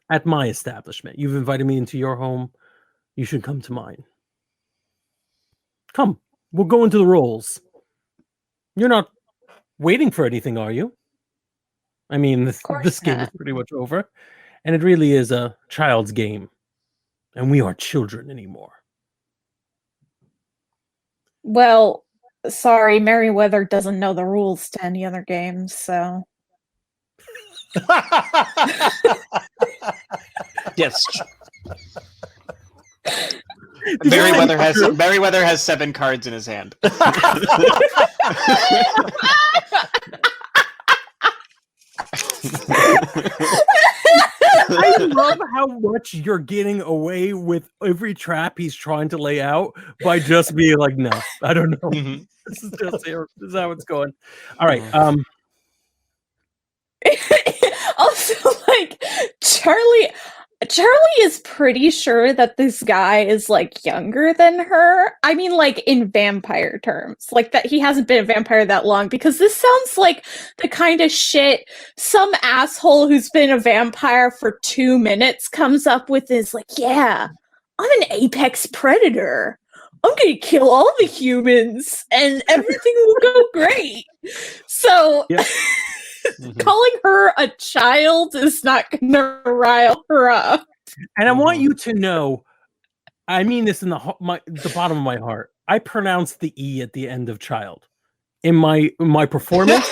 at my establishment. You've invited me into your home. You should come to mine. Come, we'll go into the roles. You're not waiting for anything, are you? I mean, this game is pretty much over, and it really is a child's game, and we aren't children anymore." Well, sorry, Merryweather doesn't know the rules to any other games, so. Yes. Merryweather has 7 cards in his hand. I love how much you're getting away with every trap he's trying to lay out by just being like, "No, I don't know. Mhm. This is just here. This is how it's going." All right. Also, like, Charlie is pretty sure that this guy is, like, younger than her. I mean, like, in vampire terms. Like, that he hasn't been a vampire that long, because this sounds like the kind of shit some asshole who's been a vampire for 2 minutes comes up with is like, "Yeah, I'm an apex predator. I'm gonna kill all the humans, and everything will go great." So... Yeah. Calling her a child is not gonna rile her up. And I want you to know, I mean this in the bottom of my heart. I pronounce the E at the end of child in my performance.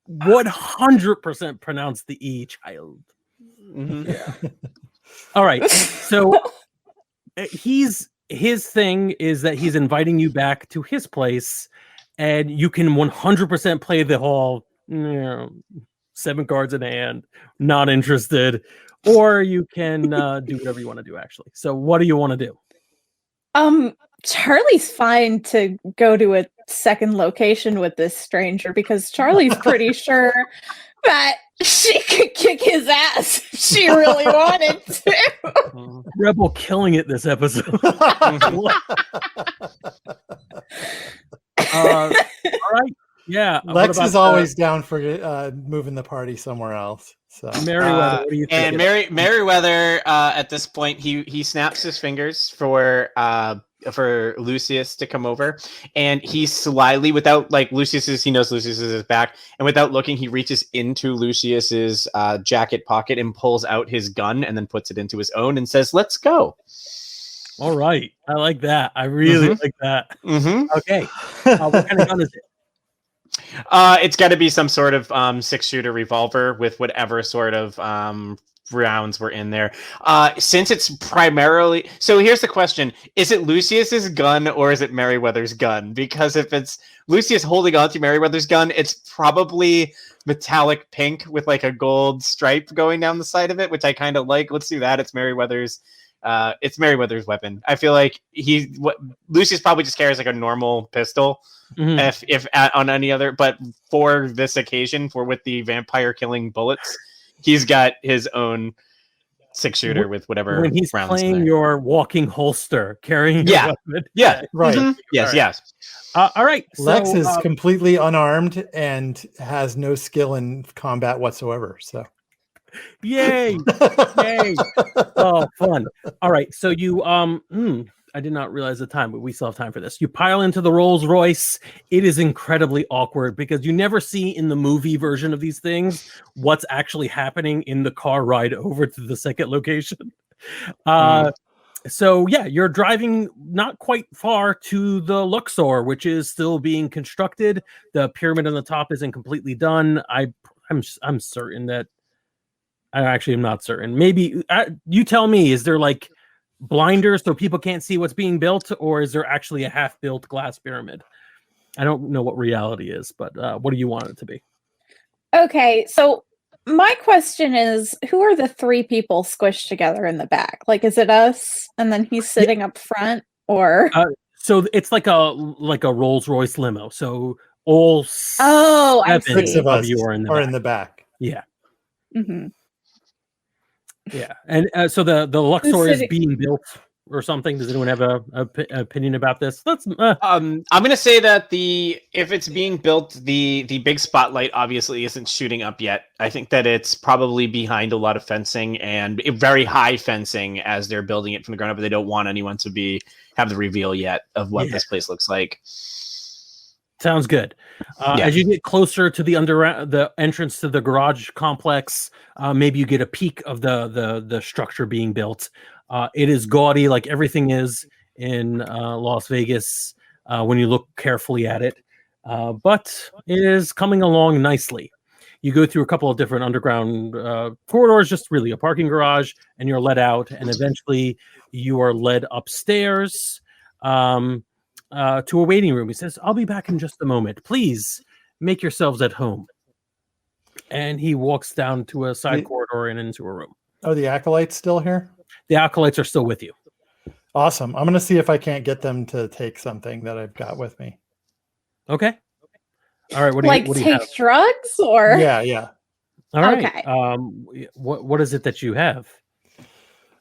100% pronounce the E, child. Yeah. All right. So his thing is that he's inviting you back to his place. And you can 100% play the whole 7 cards in hand, not interested, or you can do whatever you want to do. Actually, so what do you want to do? Charlie's fine to go to a second location with this stranger because Charlie's pretty sure that she could kick his ass if she really wanted to. Rebel killing it this episode. All right. Yeah. Lex is always down for moving the party somewhere else. So Merryweather, what do you think? And Merryweather, at this point, he snaps his fingers for Lucius to come over, and he slyly, without he knows Lucius is back, and without looking, he reaches into Lucius's jacket pocket and pulls out his gun, and then puts it into his own, and says, "Let's go." All right. I like that. I really like that. Okay. What kind of gun is it? It's got to be some sort of 6-shooter revolver with whatever sort of rounds were in there. Since it's primarily... So here's the question. Is it Lucius's gun or is it Merryweather's gun? Because if it's Lucius holding on to Merryweather's gun, it's probably metallic pink with like a gold stripe going down the side of it, which I kind of like. Let's do that. It's Merryweather's weapon. I feel like Lucius probably just carries like a normal pistol, if on any other, but for this occasion, with the vampire killing bullets, he's got his own 6-shooter with whatever when he's rounds playing your walking holster, carrying your weapon. Yeah, right. Yes. All right. Lex is completely unarmed and has no skill in combat whatsoever. So. Yay! Oh, fun. All right, so you I did not realize the time, but we still have time for this. You pile into the Rolls Royce. It is incredibly awkward because you never see in the movie version of these things what's actually happening in the car ride over to the second location. So yeah, you're driving not quite far to the Luxor, which is still being constructed. The pyramid on the top isn't completely done. I'm certain that I actually am not certain. Maybe you tell me, is there like blinders so people can't see what's being built, or is there actually a half-built glass pyramid? I don't know what reality is, but what do you want it to be? Okay, so my question is, who are the 3 people squished together in the back? Like, is it us and then he's sitting up front, or? So it's like a Rolls Royce limo. So all I seven see. of us you are in the back. Yeah. Mhm. Yeah. And so the Luxor is sitting- being built or something. Does anyone have a opinion about this? Let's I'm gonna say that if it's being built, the big spotlight obviously isn't shooting up yet. I think that it's probably behind a lot of fencing and very high fencing as they're building it from the ground up. But they don't want anyone to have the reveal yet of what this place looks like. sounds good. As you get closer to the entrance to the garage complex, maybe you get a peek of the structure being built. It is gaudy, like everything is in Las Vegas when you look carefully at it, but it is coming along nicely. You go through a couple of different underground corridors, just really a parking garage, and you're let out, and eventually you are led upstairs to a waiting room. He says, "I'll be back in just a moment. Please make yourselves at home." And he walks down to a side corridor and into a room. Oh, the acolytes still here? The acolytes are still with you. Awesome. I'm going to see if I can't get them to take something that I've got with me. Okay. All right. What do you take have? drugs or? Yeah. All right. Okay. What is it that you have?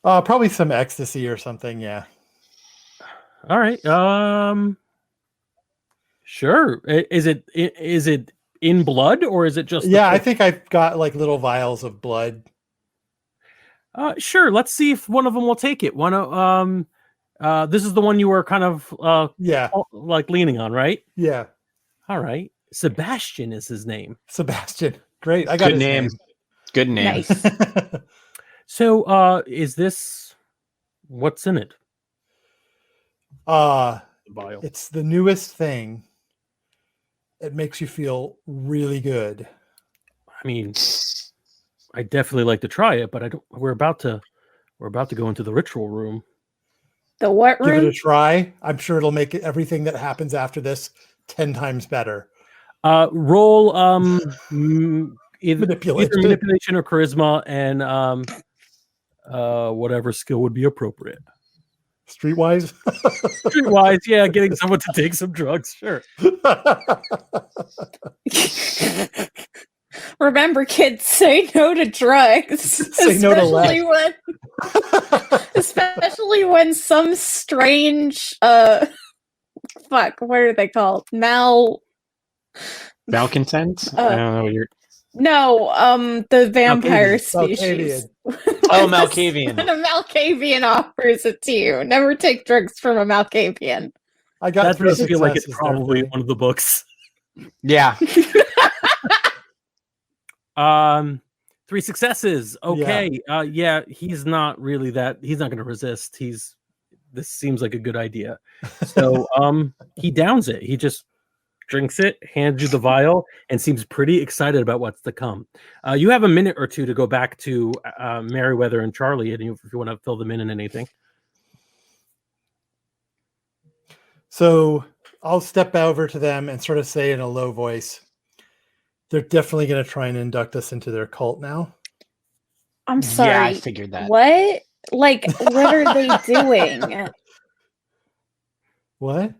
Probably some ecstasy or something. Yeah. All right. Sure. Is it in blood or is it just? Yeah, I think I've got like little vials of blood. Sure. Let's see if one of them will take it. This is the one you were kind of like leaning on, right? Yeah. All right. Sebastian is his name. Sebastian. Great. I got his name. Good name. Nice. So, is this what's in it? It's the newest thing. It makes you feel really good. I mean, I definitely like to try it, but I don't. We're about to go into the ritual room. The what room? Give it a try. I'm sure it'll make everything that happens after this 10 times better. Roll either manipulation or charisma, and whatever skill would be appropriate. Streetwise? Streetwise, yeah, getting someone to take some drugs, sure. Remember, kids, say no to drugs. Say no to lead. Especially when some strange what are they called? Malcontent? I don't know what you're... No, the vampire species. Oh, Malkavian. When a Malkavian offers it to you, never take drugs from a Malkavian. I got that does feel like it's probably one of the books. Yeah. 3 successes. Okay. Yeah, he's not really that. He's not going to resist. This seems like a good idea. So he downs it. He just drinks it, hands you the vial, and seems pretty excited about what's to come. You have a minute or two to go back to Merriweather and Charlie, and if you want to fill them in anything. So I'll step over to them and sort of say in a low voice, they're definitely going to try and induct us into their cult now. I'm sorry. Yeah, I figured that. What? Like, what are they doing? What?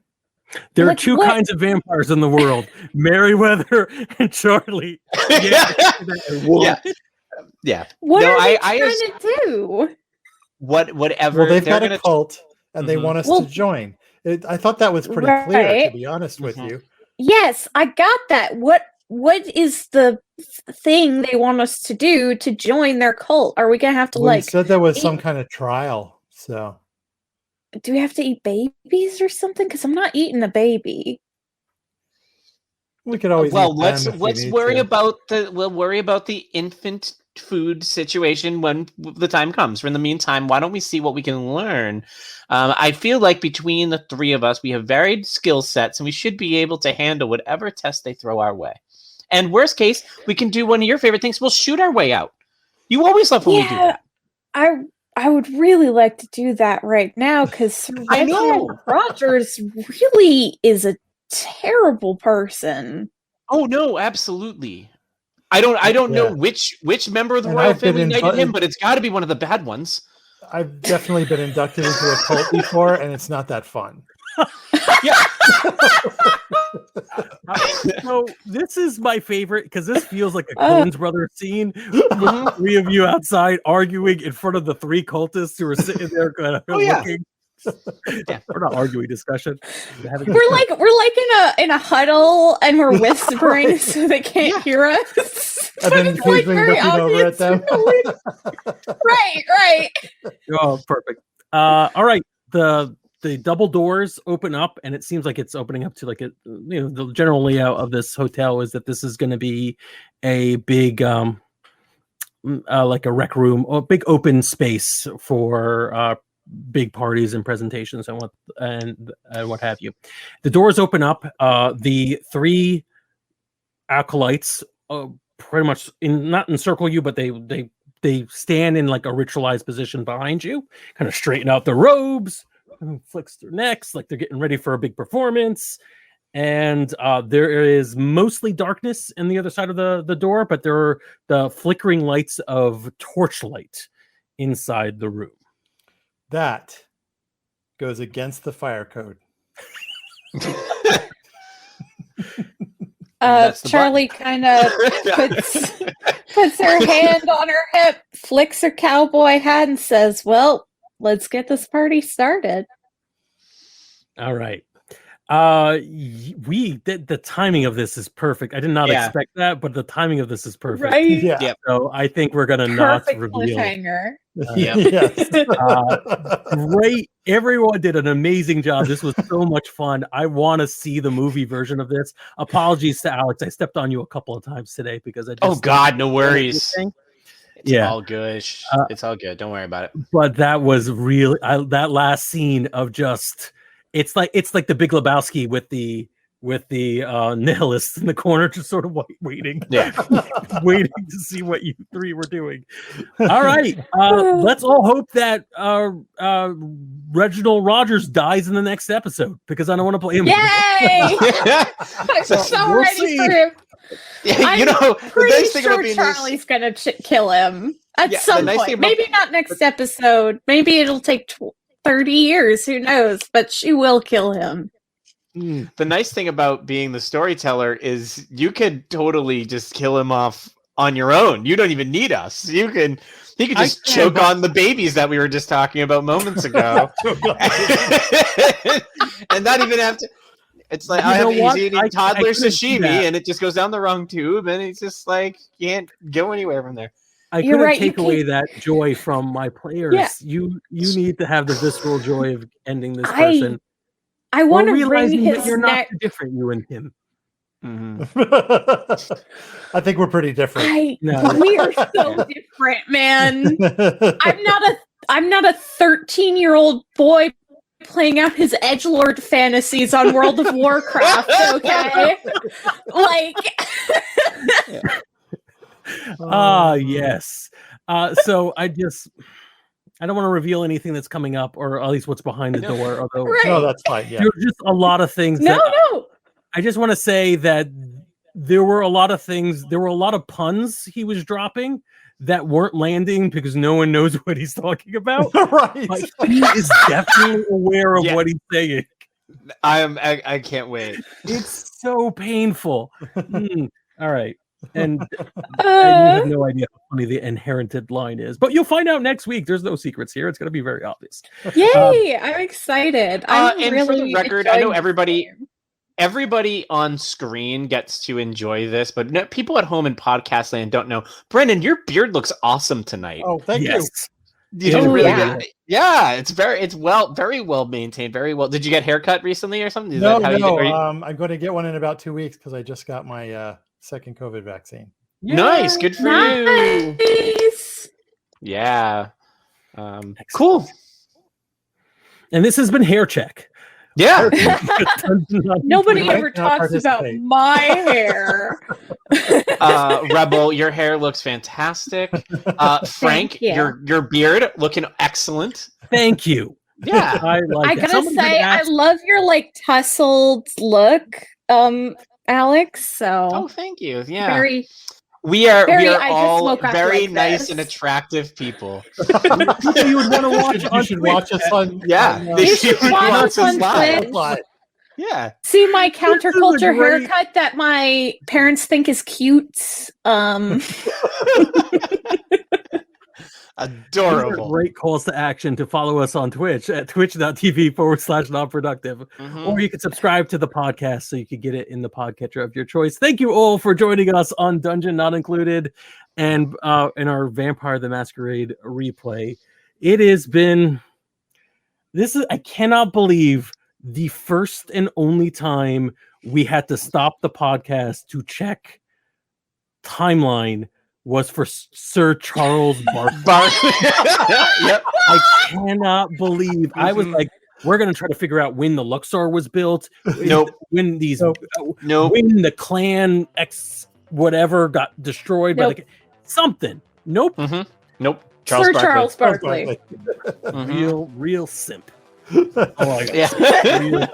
There are two kinds of vampires in the world: Merriweather and Charlie. Yeah. What are they trying to do? Whatever. Well, they've got a cult, and they want us to join. I thought that was pretty clear, to be honest with you. Yes, I got that. What is the thing they want us to do to join their cult? Are we gonna have to You said there was some kind of trial, so. Do we have to eat babies or something? Because I'm not eating a baby. We could always. Well, let's worry about the infant food situation when the time comes. In the meantime, why don't we see what we can learn? I feel like between the three of us, we have varied skill sets, and we should be able to handle whatever test they throw our way. And worst case, we can do one of your favorite things. We'll shoot our way out. You always love when we do that. I would really like to do that right now because I know Rogers really is a terrible person. Oh no, absolutely. I don't know which member of the royal family knighted him, but it's got to be one of the bad ones. I've definitely been inducted into a cult before, and it's not that fun. Yeah. So this is my favorite because this feels like a Coens Brothers scene. The three of you outside arguing in front of the three cultists who are sitting there kind of looking. Yeah. We're not arguing, discussion. We're like in a huddle and we're whispering so they can't hear us. And then occasionally looking over at them. Right. Oh, perfect. All right. The double doors open up, and it seems like it's opening up to like the general layout of this hotel is that this is going to be a big like a rec room or big open space for big parties and presentations and what have you. The doors open up. The three acolytes pretty much not encircle you, but they stand in like a ritualized position behind you, kind of straighten out the robes, flicks their necks like they're getting ready for a big performance. And there is mostly darkness in the other side of the door, but there are the flickering lights of torchlight inside the room. That goes against the fire code. Charlie kind of puts her hand on her hip, flicks her cowboy hat, and says, "Well, let's get this party started." All right. The timing of this is perfect. I did not expect that, but the timing of this is perfect. Right? Yeah. So I think we're gonna not reveal. Cliffhanger. Yes. Great. Everyone did an amazing job. This was so much fun. I want to see the movie version of this. Apologies to Alex. I stepped on you a couple of times today because I just Oh God, no worries. It's Yeah. all good. It's all good. Don't worry about it. But that was really that last scene of just it's like the Big Lebowski with the nihilists in the corner, just sort of waiting, waiting to see what you three were doing. All right, let's all hope that Reginald Rogers dies in the next episode because I don't want to play him. Yay! I'm so we'll ready see. for him. You know, the Pretty nice thing sure about being Charlie's gonna kill him at some the nice point. thing about- Maybe not next episode. Maybe it'll take 30 years. Who knows? But she will kill him. The nice thing about being the storyteller is you could totally just kill him off on your own. You don't even need us. He could just choke on the babies that we were just talking about moments ago. And not even have to. It's like he's eating toddler sashimi and it just goes down the wrong tube and it's just like can't go anywhere from there. I couldn't take away that joy from my players. Yeah. You need to have the visceral joy of ending this person. I want to wring his you're neck. Not different, you and him. Mm-hmm. I think we're pretty different. We are so different, man. I'm not a 13-year-old boy playing out his edgelord fantasies on World of Warcraft. Okay, yes. So I don't want to reveal anything that's coming up, or at least what's behind the door. Although, no, that's fine. Yeah, there's just a lot of things. No. I just want to say that there were a lot of things. There were a lot of puns he was dropping that weren't landing because no one knows what he's talking about. Right. But he is definitely aware of what he's saying. I can't wait. It's so painful. All right. And you have no idea how funny the inherited line is, but you'll find out next week. There's no secrets here. It's going to be very obvious. Yay! I'm excited. I'm and really for the record, I know everybody on screen gets to enjoy this, but people at home in podcast land don't know. Brendan, your beard looks awesome tonight. Oh, thank you. You did really good. Yeah, it's very well maintained. Very well. Did you get haircut recently or something? No. I'm going to get one in about 2 weeks because I just got my second COVID vaccine. Nice, good for you. Yeah, cool. And this has been Hair Check. Yeah. Nobody ever talks about my hair. Rebel, your hair looks fantastic. Frank, your beard looking excellent. Thank you. Yeah. I gotta say, I love your tousled look, Alex. So thank you. Yeah. We are Barry, I just all woke up very like nice this. and attractive people. People you would want to watch You on should Twitch. watch us on. Yeah, on, they You should should watch watch us on live. Twitch. Yeah. See my counterculture great- haircut that my parents think is cute. These are Adorable. great calls to action to follow us on Twitch at twitch.tv/nonproductive. Mhm. Or you can subscribe to the podcast so you can get it in the podcatcher of your choice. Thank you all for joining us on Dungeon Not Included and in our Vampire the Masquerade replay. It has been I cannot believe the first and only time we had to stop the podcast to check timeline was for Sir Charles Barkley. Yep. I cannot believe. I was like, we're gonna try to figure out when the Luxor was built. Nope. When these Nope. when the clan X whatever got destroyed by the something. Nope. Mhm. Nope. Sir Barkley. Charles Barkley. Mhm. Real simp. Oh my God. Yeah.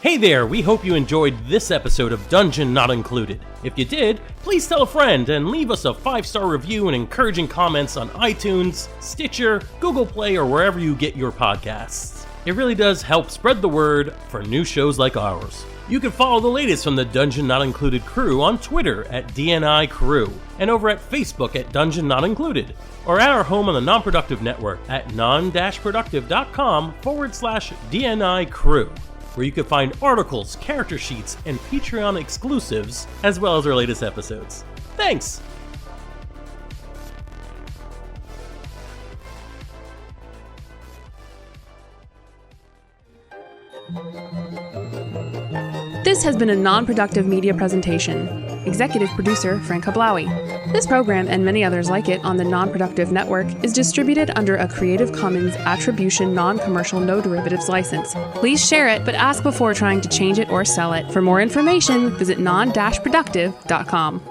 Hey there, we hope you enjoyed this episode of Dungeon Not Included. If you did, please tell a friend and leave us a 5-star review and encouraging comments on iTunes, Stitcher, Google Play, or wherever you get your podcasts. It really does help spread the word for new shows like ours. You can follow the latest from the Dungeon Not Included crew on Twitter at DNI Crew and over at Facebook at Dungeon Not Included, or at our home on the Non-Productive Network at non-productive.com/DNI Crew, where you can find articles, character sheets, and Patreon exclusives, as well as our latest episodes. Thanks! This has been a non-productive media presentation. Executive producer Frank Hablawi. This program and many others like it on the Non-Productive Network is distributed under a Creative Commons Attribution Non-Commercial No Derivatives license. Please share it, but ask before trying to change it or sell it. For more information, visit non-productive.com.